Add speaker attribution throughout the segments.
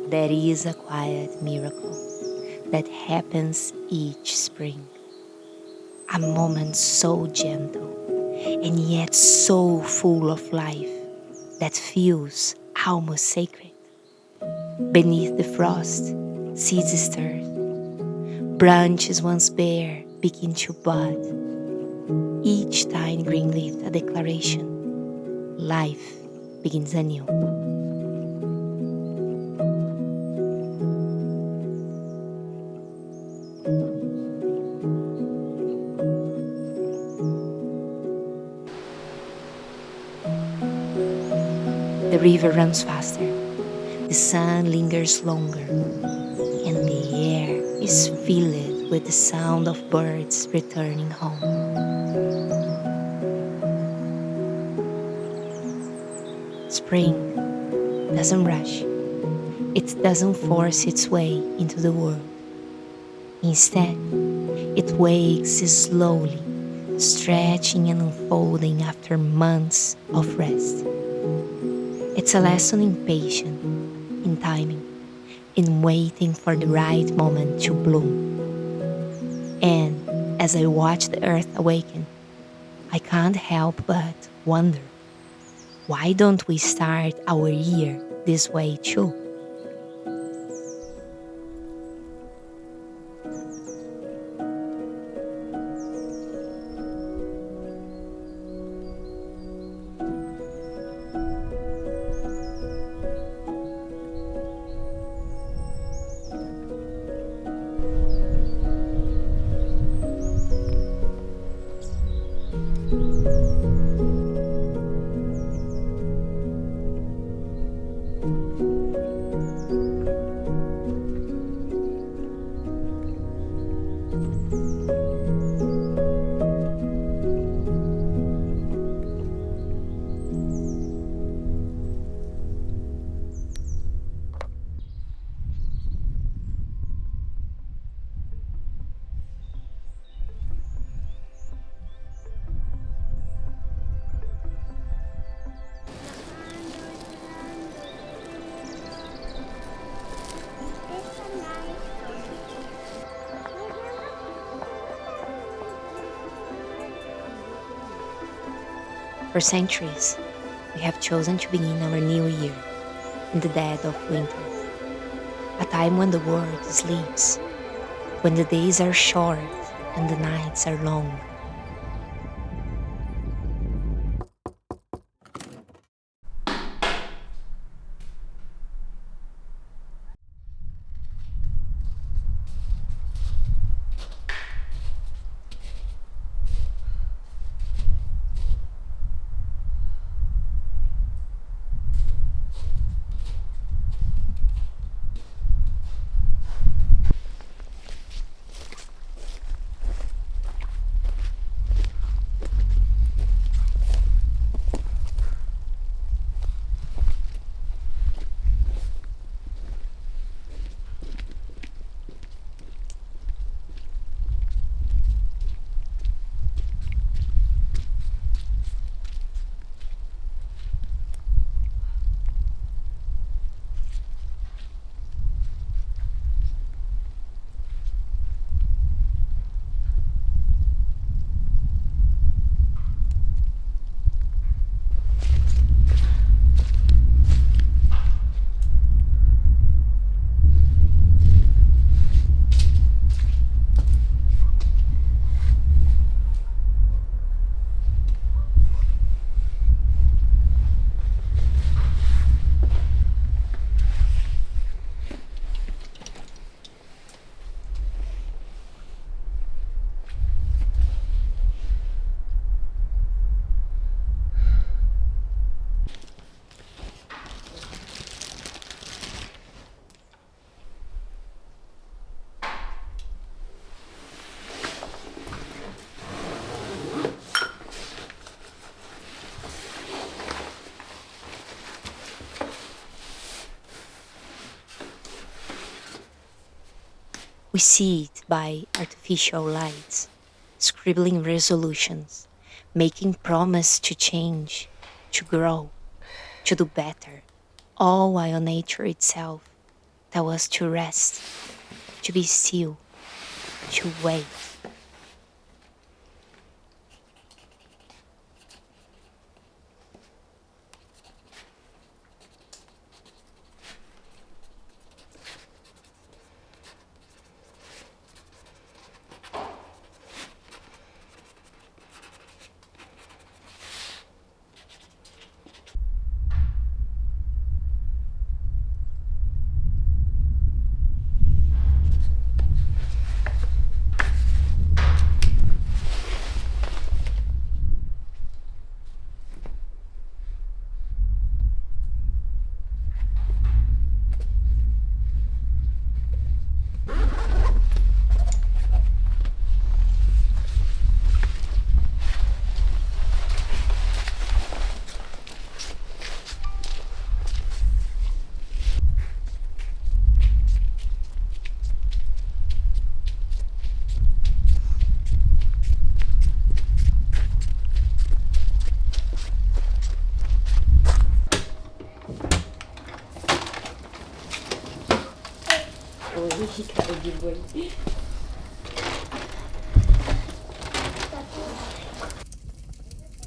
Speaker 1: There is a quiet miracle that happens each spring. A moment so gentle and yet so full of life that feels almost sacred. Beneath the frost, seeds stir, branches once bare begin to bud, each tiny green leaf a declaration. Life begins anew. The river runs faster, the sun lingers longer, and the air is filled with the sound of birds returning home. Spring doesn't rush, it doesn't force its way into the world. Instead, it wakes slowly, stretching and unfolding after months of rest. It's a lesson in patience, in timing, in waiting for the right moment to bloom. And as I watch the earth awaken, I can't help but wonder, why don't we start our year this way too? For centuries, we have chosen to begin our new year in the dead of winter, a time when the world sleeps, when the days are short and the nights are long. We see it by artificial lights, scribbling resolutions, making promise to change, to grow, to do better, all while nature itself tell us to rest, to be still, to wait.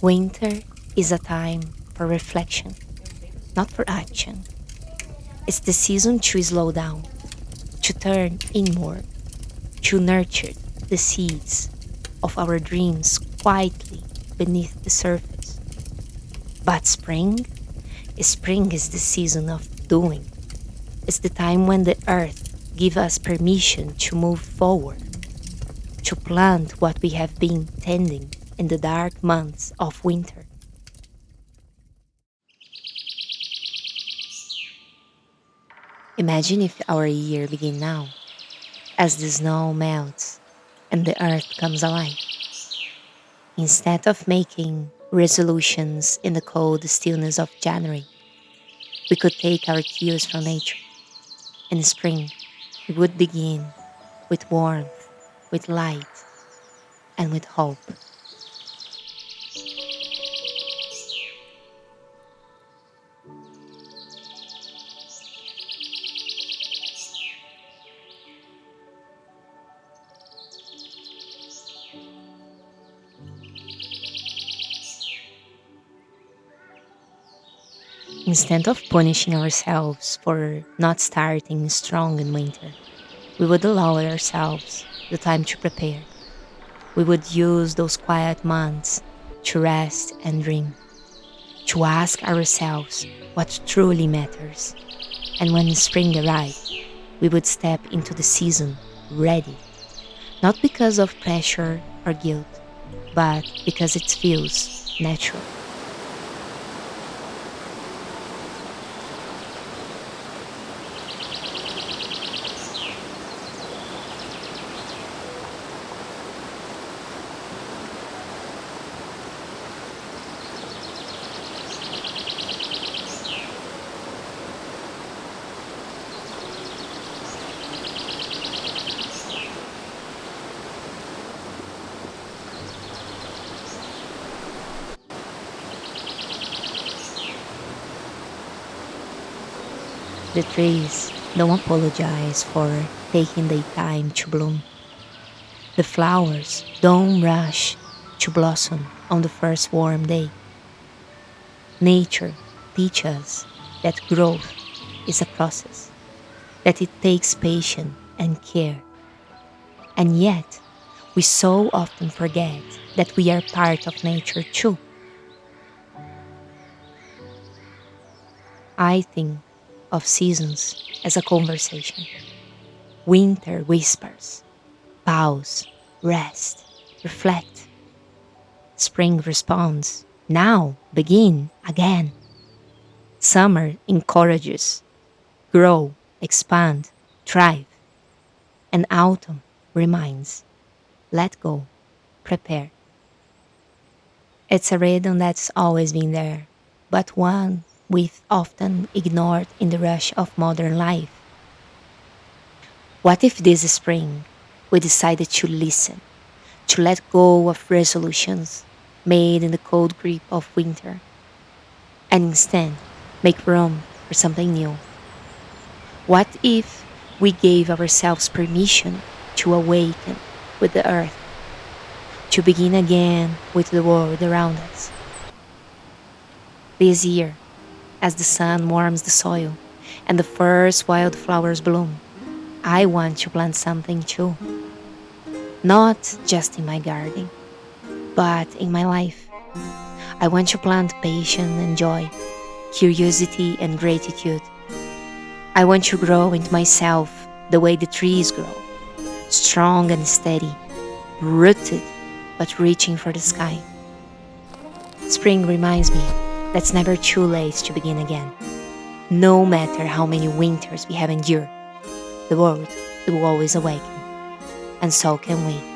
Speaker 1: Winter is a time for reflection, not for action. It's the season to slow down, to turn inward, to nurture the seeds of our dreams quietly beneath the surface. But spring is the season of doing. It's the time when the earth gives us permission to move forward, to plant what we have been tending in the dark months of winter. Imagine if our year begin now, as the snow melts and the earth comes alive. Instead of making resolutions in the cold stillness of January, we could take our cues from nature. In spring, we would begin with warmth, with light, and with hope. Instead of punishing ourselves for not starting strong in winter, we would allow ourselves the time to prepare. We would use those quiet months to rest and dream, to ask ourselves what truly matters. And when spring arrived, we would step into the season ready, not because of pressure or guilt, but because it feels natural. The trees don't apologize for taking their time to bloom. The flowers don't rush to blossom on the first warm day. Nature teaches us that growth is a process, that it takes patience and care. And yet, we so often forget that we are part of nature too. I think of seasons as a conversation. Winter whispers, pause, rest, reflect. Spring responds, now begin again. Summer encourages, grow, expand, thrive. And autumn reminds, let go, prepare. It's a rhythm that's always been there, but one we've often ignored in the rush of modern life. What if this spring we decided to listen, to let go of resolutions made in the cold grip of winter, and instead make room for something new? What if we gave ourselves permission to awaken with the earth, to begin again with the world around us? This year, as the sun warms the soil and the first wildflowers bloom, I want to plant something too. Not just in my garden, but in my life. I want to plant patience and joy, curiosity and gratitude. I want to grow into myself the way the trees grow, strong and steady, rooted but reaching for the sky. Spring reminds me that it's never too late to begin again. No matter how many winters we have endured, the world will always awaken, and so can we.